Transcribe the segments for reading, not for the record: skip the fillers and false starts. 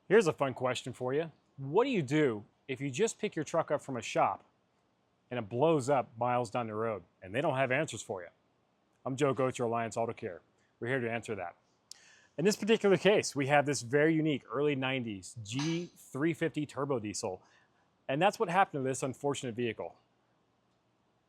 Here's a fun question for you. What do you do if you just pick your truck up from a shop and it blows up miles down the road and they don't have answers for you? I'm Joe Goetz, your Alliance Auto Care. We're here to answer that. In this particular case, we have this very unique early 90s G350 turbo diesel. And that's what happened to this unfortunate vehicle.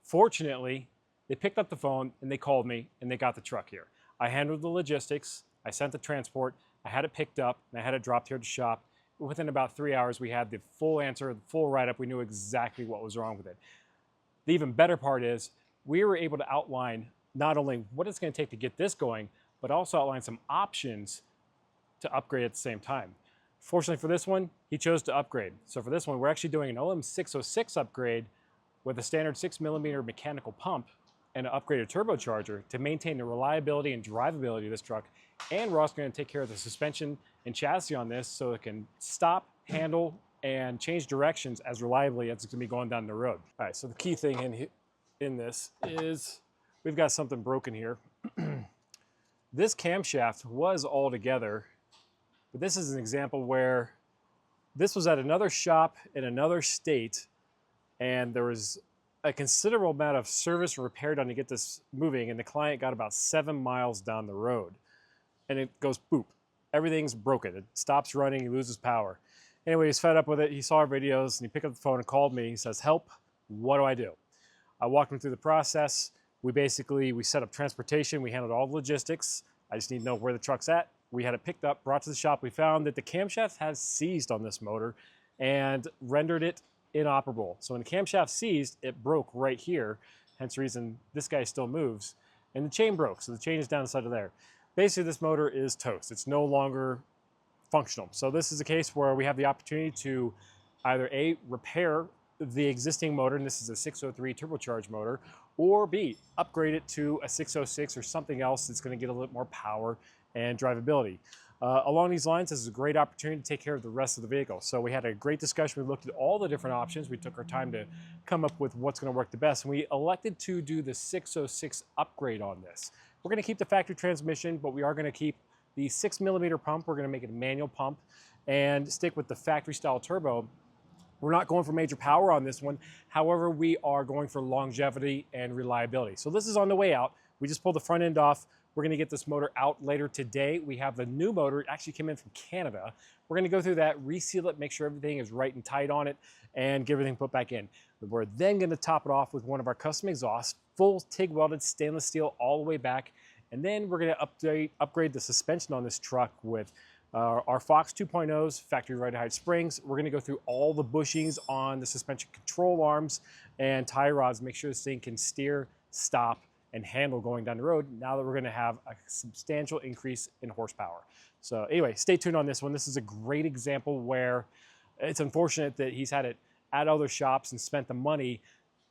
Fortunately, they picked up the phone and they called me and they got the truck here. I handled the logistics, I sent the transport, I had it picked up, and I had it dropped here to shop. Within about 3 hours, we had the full answer, the full write-up. We knew exactly what was wrong with it. The even better part is we were able to outline not only what it's going to take to get this going, but also outline some options to upgrade at the same time. Fortunately for this one, he chose to upgrade. So for this one, we're actually doing an OM606 upgrade with a standard 6mm mechanical pump and an upgraded turbocharger to maintain the reliability and drivability of this truck. And we're also going to take care of the suspension and chassis on this so it can stop, handle, and change directions as reliably as it's going to be going down the road. All right, so the key thing in this is we've got something broken here. This camshaft was all together, but this is an example where this was at another shop in another state, and there was a considerable amount of service and repair done to get this moving, and the client got about 7 miles down the road. And it goes boop. Everything's broken. It stops running, he loses power. Anyway, he's fed up with it. He saw our videos and he picked up the phone and called me. He says, help, what do I do? I walked him through the process. We set up transportation. We handled all the logistics. I just need to know where the truck's at. We had it picked up, brought to the shop. We found that the camshaft has seized on this motor and rendered it inoperable. So when the camshaft seized, it broke right here. Hence the reason this guy still moves. And the chain broke, so the chain is down the side of there. Basically, this motor is toast. It's no longer functional. So this is a case where we have the opportunity to either A, repair the existing motor, and this is a 603 turbocharged motor, or B, upgrade it to a 606 or something else that's going to get a little more power and drivability. Along these lines, this is a great opportunity to take care of the rest of the vehicle. So we had a great discussion. We looked at all the different options. We took our time to come up with what's going to work the best. And we elected to do the 606 upgrade on this. We're going to keep the factory transmission, but we are going to keep the 6mm pump. We're going to make it a manual pump and stick with the factory style turbo. We're not going for major power on this one. However, we are going for longevity and reliability. So this is on the way out. We just pulled the front end off. We're going to get this motor out later today. We have the new motor. It actually came in from Canada. We're going to go through that, reseal it, make sure everything is right and tight on it, and get everything put back in. We're then going to top it off with one of our custom exhausts, full TIG welded stainless steel all the way back. And then we're going to upgrade the suspension on this truck with our Fox 2.0s, factory right height springs. We're going to go through all the bushings on the suspension control arms and tie rods, make sure this thing can steer, stop, and handle going down the road now that we're going to have a substantial increase in horsepower. So anyway, stay tuned on this one. This is a great example where it's unfortunate that he's had it at other shops and spent the money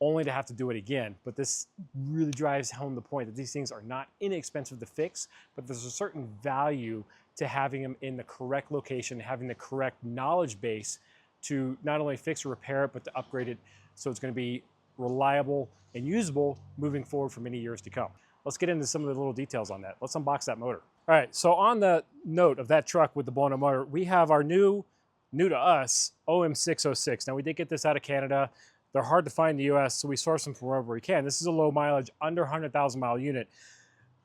only to have to do it again. But this really drives home the point that these things are not inexpensive to fix, but there's a certain value to having them in the correct location, having the correct knowledge base to not only fix or repair it, but to upgrade it so it's going to be reliable and usable moving forward for many years to come. Let's get into some of the little details on that. Let's unbox that motor. All right, so on the note of that truck with the blown up motor, we have our new to us, OM606. Now we did get this out of Canada. They're hard to find in the US, so we source them from wherever we can. This is a low mileage, under 100,000 mile unit.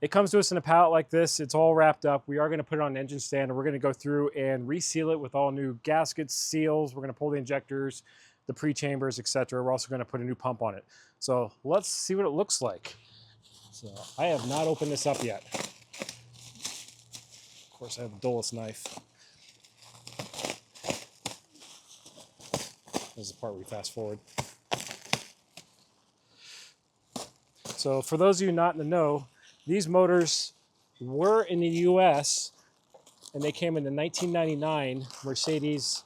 It comes to us in a pallet like this. It's all wrapped up. We are going to put it on an engine stand, and we're going to go through and reseal it with all new gaskets, seals. We're going to pull the injectors, the pre-chambers, etc. We're also going to put a new pump on it. So let's see what it looks like. So I have not opened this up yet. Of course, I have a dullest knife. This is the part where we fast forward. So for those of you not in the know, these motors were in the US and they came in the 1999 Mercedes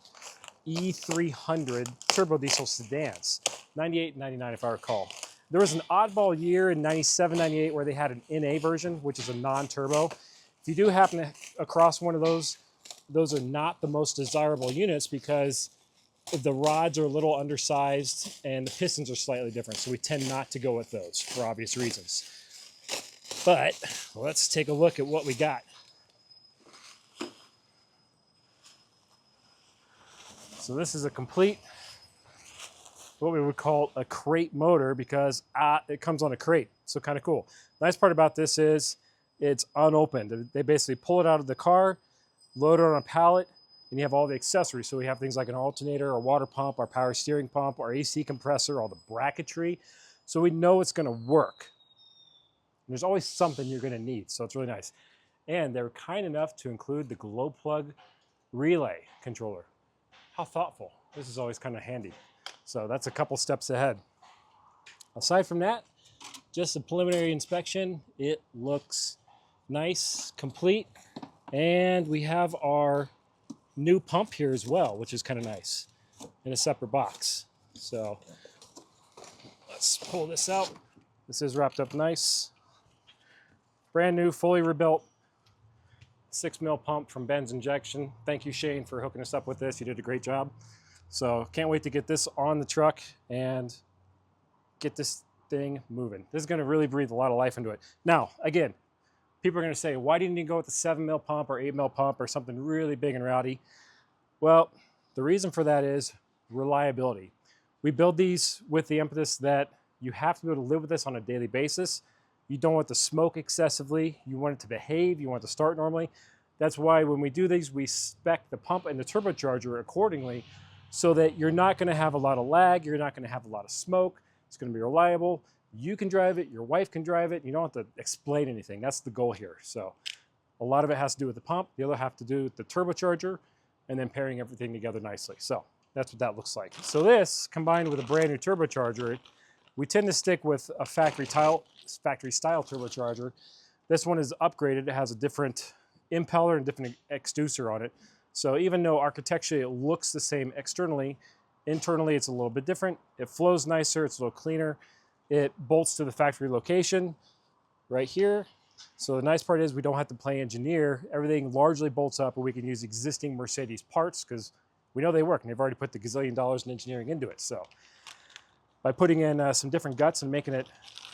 E300 turbo diesel sedans, 98 and 99 if I recall. There was an oddball year in 97, 98 where they had an NA version, which is a non-turbo. If you do happen to across one of those are not the most desirable units because the rods are a little undersized and the pistons are slightly different. So we tend not to go with those for obvious reasons. But let's take a look at what we got. So this is a complete, what we would call a crate motor, because it comes on a crate. So kind of cool. Nice part about this is it's unopened. They basically pull it out of the car, load it on a pallet, and you have all the accessories. So we have things like an alternator, a water pump, our power steering pump, our AC compressor, all the bracketry. So we know it's gonna work. And there's always something you're gonna need, so it's really nice. And they're kind enough to include the glow plug relay controller. How thoughtful. This is always kind of handy. So that's a couple steps ahead. Aside from that, just a preliminary inspection. It looks nice, complete, and we have our new pump here as well, which is kind of nice, in a separate box. So let's pull this out. This is wrapped up nice. Brand new, fully rebuilt 6 mil pump from Ben's Injection. Thank you, Shane, for hooking us up with this. You did a great job. So can't wait to get this on the truck and get this thing moving. This is going to really breathe a lot of life into it. Now, again, people are going to say, why didn't you go with the 7 mil pump or 8 mil pump or something really big and rowdy? Well, the reason for that is reliability. We build these with the impetus that you have to be able to live with this on a daily basis. You don't want to smoke excessively. You want it to behave. You want it to start normally. That's why when we do these, we spec the pump and the turbocharger accordingly so that you're not going to have a lot of lag. You're not going to have a lot of smoke. It's going to be reliable. You can drive it. Your wife can drive it. You don't have to explain anything. That's the goal here. So a lot of it has to do with the pump. The other have to do with the turbocharger and then pairing everything together nicely. So that's what that looks like. So this, combined with a brand new turbocharger, we tend to stick with a factory style turbocharger. This one is upgraded. It has a different impeller and different exducer on it. So even though architecturally it looks the same externally, internally it's a little bit different. It flows nicer, it's a little cleaner. It bolts to the factory location right here. So the nice part is we don't have to play engineer. Everything largely bolts up, and we can use existing Mercedes parts because we know they work and they've already put the gazillion dollars in engineering into it. So by putting in some different guts and making it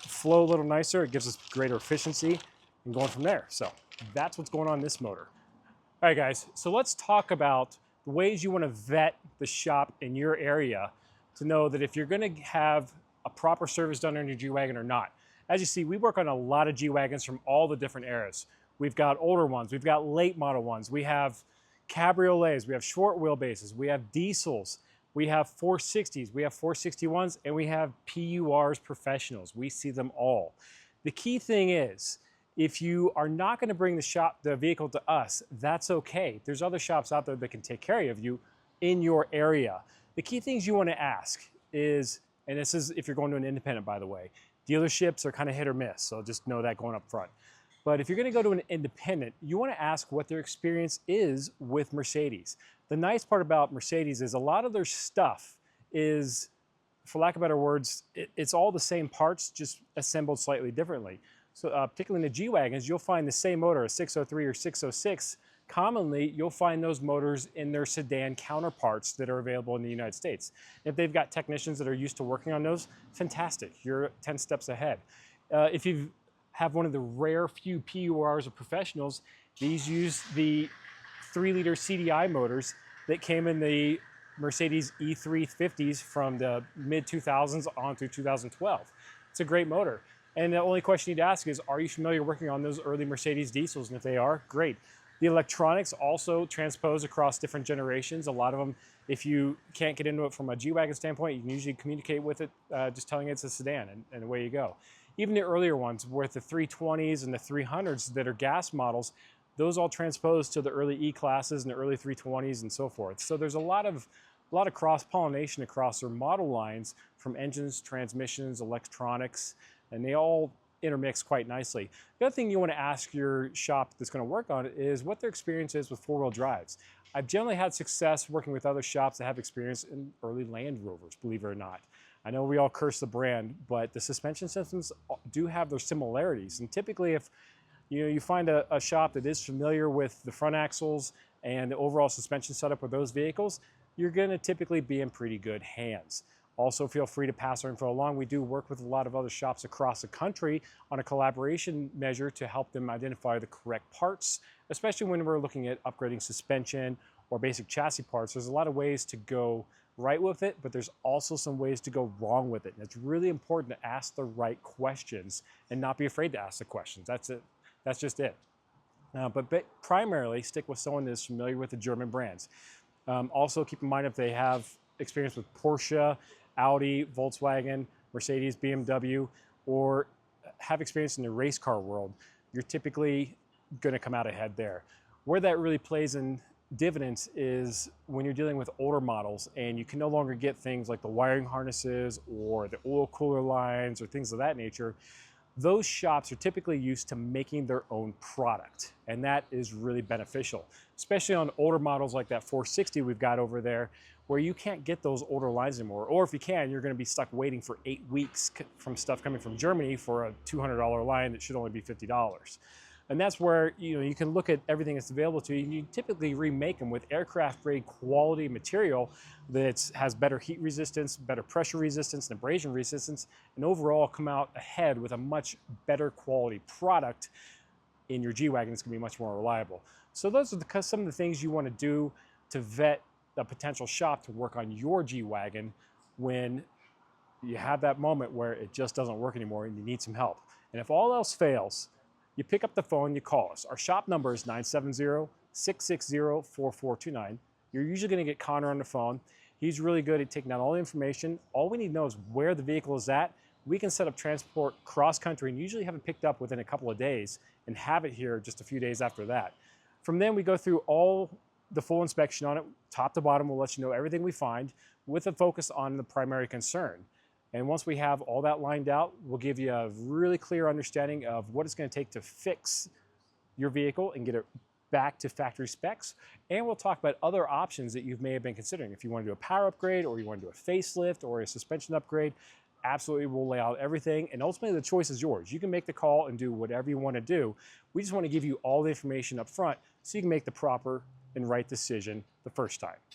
flow a little nicer, it gives us greater efficiency and going from there. So that's what's going on in this motor. All right, guys, so let's talk about the ways you want to vet the shop in your area to know that if you're going to have a proper service done on your G-Wagon or not. As you see, we work on a lot of G-Wagons from all the different eras. We've got older ones, we've got late model ones, we have cabriolets, we have short wheelbases, we have diesels, we have 460s, we have 461s, and we have PURs professionals. We see them all. The key thing is, if you are not going to bring the vehicle to us, that's okay. There's other shops out there that can take care of you in your area. The key things you want to ask is, and this is if you're going to an independent, by the way, dealerships are kind of hit or miss, so just know that going up front. But if you're going to go to an independent, you want to ask what their experience is with Mercedes. The nice part about Mercedes is a lot of their stuff is, for lack of better words, it's all the same parts, just assembled slightly differently. So particularly in the G-Wagons, you'll find the same motor, a 603 or 606. Commonly, you'll find those motors in their sedan counterparts that are available in the United States. If they've got technicians that are used to working on those, fantastic. You're 10 steps ahead. If you have one of the rare few PURs or professionals, these use the 3-liter CDI motors that came in the Mercedes E350s from the mid-2000s on through 2012. It's a great motor. And the only question you need to ask is, are you familiar working on those early Mercedes diesels? And if they are, great. The electronics also transpose across different generations. A lot of them, if you can't get into it from a G-Wagon standpoint, you can usually communicate with it just telling it it's a sedan, and away you go. Even the earlier ones with the 320s and the 300s that are gas models, those all transpose to the early E-classes and the early 320s and so forth. So there's a lot of cross-pollination across their model lines from engines, transmissions, electronics, and they all intermix quite nicely. The other thing you want to ask your shop that's going to work on it is what their experience is with four-wheel drives. I've generally had success working with other shops that have experience in early Land Rovers, believe it or not. I know we all curse the brand, but the suspension systems do have their similarities. And typically if you find a shop that is familiar with the front axles and the overall suspension setup of those vehicles, you're going to typically be in pretty good hands. Also, feel free to pass our info along. We do work with a lot of other shops across the country on a collaboration measure to help them identify the correct parts, especially when we're looking at upgrading suspension or basic chassis parts. There's a lot of ways to go right with it, but there's also some ways to go wrong with it. And it's really important to ask the right questions and not be afraid to ask the questions. That's it. That's just it. But primarily stick with someone that's familiar with the German brands. Also keep in mind if they have experience with Porsche, Audi, Volkswagen, Mercedes, BMW, or have experience in the race car world, you're typically going to come out ahead there. Where that really plays in dividends is when you're dealing with older models and you can no longer get things like the wiring harnesses or the oil cooler lines or things of that nature. Those shops are typically used to making their own product, and that is really beneficial, especially on older models like that 460 we've got over there, where you can't get those older lines anymore, or if you can, you're going to be stuck waiting for 8 weeks from stuff coming from Germany for a $200 line that should only be $50. And that's where you can look at everything that's available to you, and you typically remake them with aircraft grade quality material that has better heat resistance, better pressure resistance, and abrasion resistance, and overall come out ahead with a much better quality product in your G-Wagon. It's going to be much more reliable. So those are some of the things you want to do to vet a potential shop to work on your G-Wagon when you have that moment where it just doesn't work anymore and you need some help. And if all else fails, you pick up the phone, you call us. Our shop number is 970-660-4429. You're usually going to get Connor on the phone. He's really good at taking down all the information. All we need to know is where the vehicle is at. We can set up transport cross-country and usually have it picked up within a couple of days and have it here just a few days after that. From then, we go through all the full inspection on it, top to bottom. We'll let you know everything we find with a focus on the primary concern. And once we have all that lined out, we'll give you a really clear understanding of what it's going to take to fix your vehicle and get it back to factory specs. And we'll talk about other options that you may have been considering. If you want to do a power upgrade or you want to do a facelift or a suspension upgrade, absolutely we'll lay out everything. And ultimately the choice is yours. You can make the call and do whatever you want to do. We just want to give you all the information up front so you can make the proper and right decision the first time.